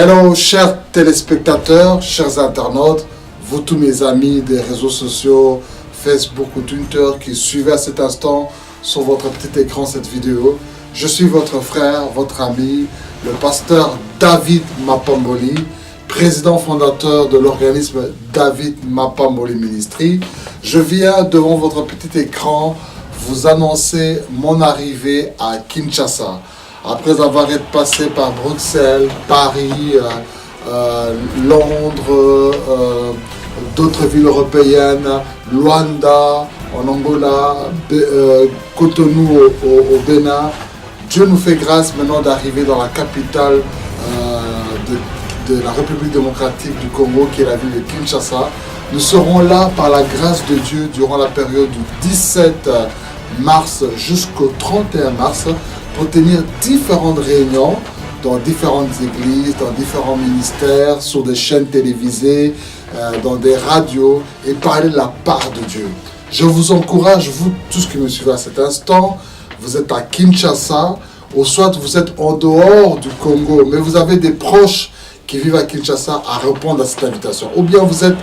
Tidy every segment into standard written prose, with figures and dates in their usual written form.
Hello, chers téléspectateurs, chers internautes, vous tous mes amis des réseaux sociaux, Facebook ou Twitter qui suivez à cet instant sur votre petit écran cette vidéo. Je suis votre frère, votre ami, le pasteur David Mapamboli, président fondateur de l'organisme David Mapamboli Ministry. Je viens devant votre petit écran vous annoncer mon arrivée à Kinshasa. Après avoir été passé par Bruxelles, Paris, Londres, d'autres villes européennes, Luanda, en Angola, Cotonou au Bénin, Dieu nous fait grâce maintenant d'arriver dans la capitale de la République démocratique du Congo, qui est la ville de Kinshasa. Nous serons là par la grâce de Dieu durant la période du 17 mars jusqu'au 31 mars pour tenir différentes réunions dans différentes églises, dans différents ministères, sur des chaînes télévisées, dans des radios et parler de la part de Dieu. Je vous encourage, vous tous qui me suivez à cet instant, vous êtes à Kinshasa, ou soit vous êtes en dehors du Congo, mais vous avez des proches qui vivent à Kinshasa à répondre à cette invitation. Ou bien vous êtes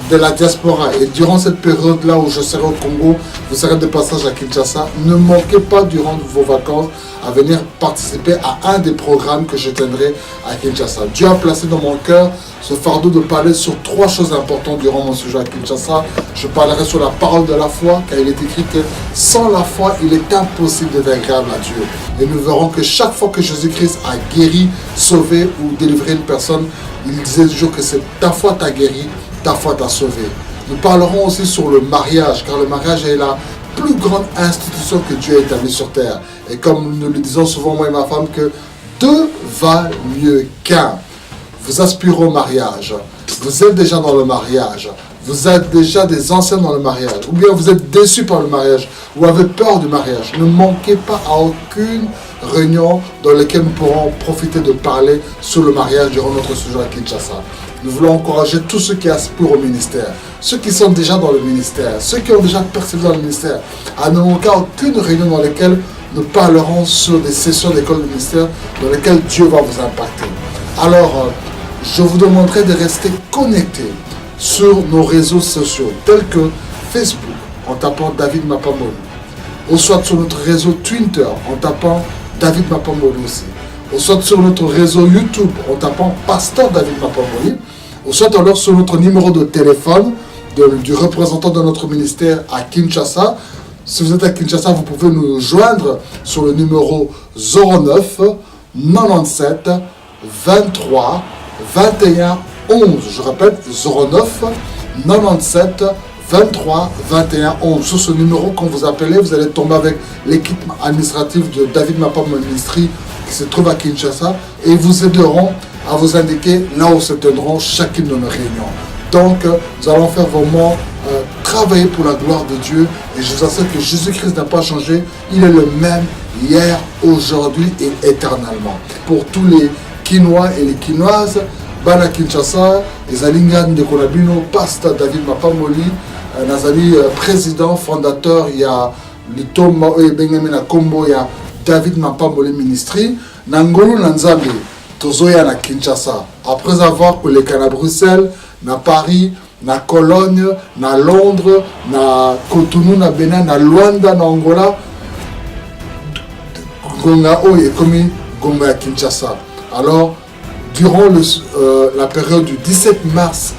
de la diaspora et durant cette période-là où je serai au Congo, vous serez de passage à Kinshasa, ne manquez pas durant vos vacances à venir participer à un des programmes que je tiendrai à Kinshasa. Dieu a placé dans mon cœur ce fardeau de parler sur trois choses importantes durant mon séjour à Kinshasa. Je parlerai sur la parole de la foi, car il est écrit que sans la foi, il est impossible d'être agréable à Dieu. Et nous verrons que chaque fois que Jésus-Christ a guéri, sauvé ou délivré une personne, il disait toujours que c'est ta foi t'a guéri, ta foi t'a sauvé. Nous parlerons aussi sur le mariage, car le mariage est la plus grande institution que Dieu a établie sur terre. Et comme nous le disons souvent, moi et ma femme, que deux valent mieux qu'un. Vous aspirez au mariage, vous êtes déjà dans le mariage, vous êtes déjà des anciens dans le mariage, ou bien vous êtes déçus par le mariage, ou avez peur du mariage. Ne manquez pas à aucune réunion dans laquelle nous pourrons profiter de parler sur le mariage durant notre séjour à Kinshasa. Nous voulons encourager tous ceux qui aspirent au ministère, ceux qui sont déjà dans le ministère, ceux qui ont déjà persévéré dans le ministère, à ne manquer à aucune réunion dans laquelle nous parlerons sur des sessions d'école de ministère dans lesquelles Dieu va vous impacter. Alors, je vous demanderai de rester connectés sur nos réseaux sociaux, tels que Facebook, en tapant David Mapamboli, ou soit sur notre réseau Twitter, en tapant David Mapamboli aussi, ou soit sur notre réseau YouTube, en tapant Pasteur David Mapamboli, ou soit alors sur notre numéro de téléphone du représentant de notre ministère à Kinshasa. Si vous êtes à Kinshasa, vous pouvez nous joindre sur le numéro 09 97 23 21 11. Je répète, 09 97 23 21 11. Sur ce numéro, quand vous appelez, vous allez tomber avec l'équipe administrative de David Mapamboli Ministry qui se trouve à Kinshasa et ils vous aideront à vous indiquer là où se tiendront chacune de nos réunions. Donc, nous allons faire vraiment travailler pour la gloire de Dieu. Et je vous assure que Jésus-Christ n'a pas changé. Il est le même hier, aujourd'hui et éternellement. Pour tous les Quinois et les Quinoises, Bana Kinshasa, les Alingan de Konabino, Pasteur David Mapamboli, Nazali président, fondateur, il y a Litoma Benjamin Kombo, il y a David Mapamboli Ministry, Nangolo Nanzambe, Tozoya na Kinshasa. Après avoir collé à Bruxelles, na Paris, na Cologne, na Londres, na Cotonou, na Bénin, na Luanda, na Angola, Gonga Oye Komi, Gonga à Kinshasa. Alors, durant la période du 17 mars,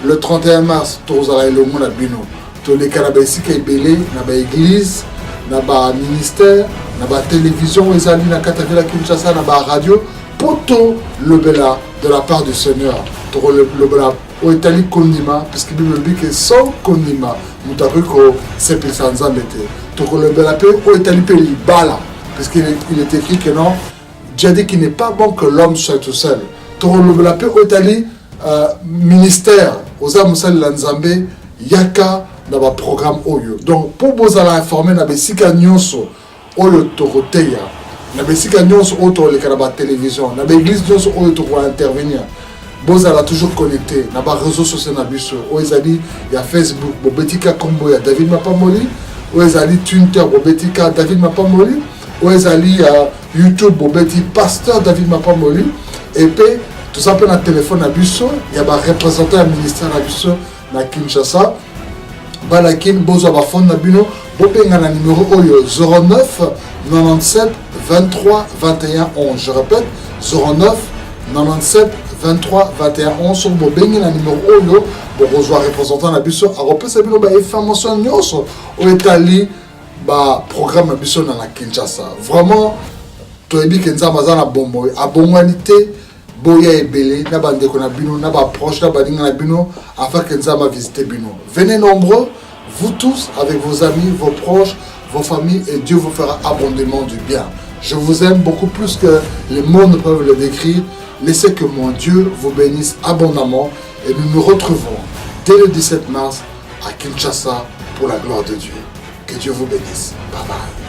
le 31 mars, tous allez le monde à Bino. Tous les Canadiens ici qui sont belés, na ba église, na ba ministère, na ba télévision, ils allaient na Katavila Kinshasa, na ba radio, poto le bela de la part du Seigneur. Pour le bela au Italie condiment, parce que la Bible dit que sans condiment, nous avons que c'est plus sans embêter. Pour le bela au Italie pays bala, parce qu'il est écrit que non. Dieu a dit qu'il n'est pas bon que l'homme soit tout seul. Pour le bela au Italie ministère, aux âmes de l'Anzambé, yaka dans le programme Oyo. Donc pour vous aller informer, na besika nyonso oyo toroteya, na besika nyonso oyo le kanaba télévision, na l'église nyonso oyo to intervenir. Vous allez toujours connecté, na ba réseaux sociaux na biso, oezali ya Facebook, bobetika kombo ya David Mapamboli, oezali Twitter, bobetika David Mapamboli, oezali YouTube, bobeti Pasteur David Mapamboli. Et puis, tout ça peut être téléphone à Busso, il y a un représentant du ministère à Busso, à Kinshasa. Balakin, Bozo Bafon Nabino, Bobenga na numéro 09 97 23 21 11. Je répète, 09 97 23 21 11. Sur Bobenga na numéro 1, pour rejoindre représentant na Busso, à repérer Sabino, information nyoso, au Italie, programme na Busso na Kinshasa. Vraiment, Toebi Kenza Mazana Bombo, à Bonganité. Boya et Belé, na bande qu'on a bino, na ba proche, na bandinga na bino, afin que nous allons visiter bino. Venez nombreux, vous tous, avec vos amis, vos proches, vos familles, et Dieu vous fera abondamment du bien. Je vous aime beaucoup plus que les mots ne peuvent le décrire. Laissez que mon Dieu vous bénisse abondamment et nous nous retrouvons dès le 17 mars à Kinshasa pour la gloire de Dieu. Que Dieu vous bénisse. Bye bye.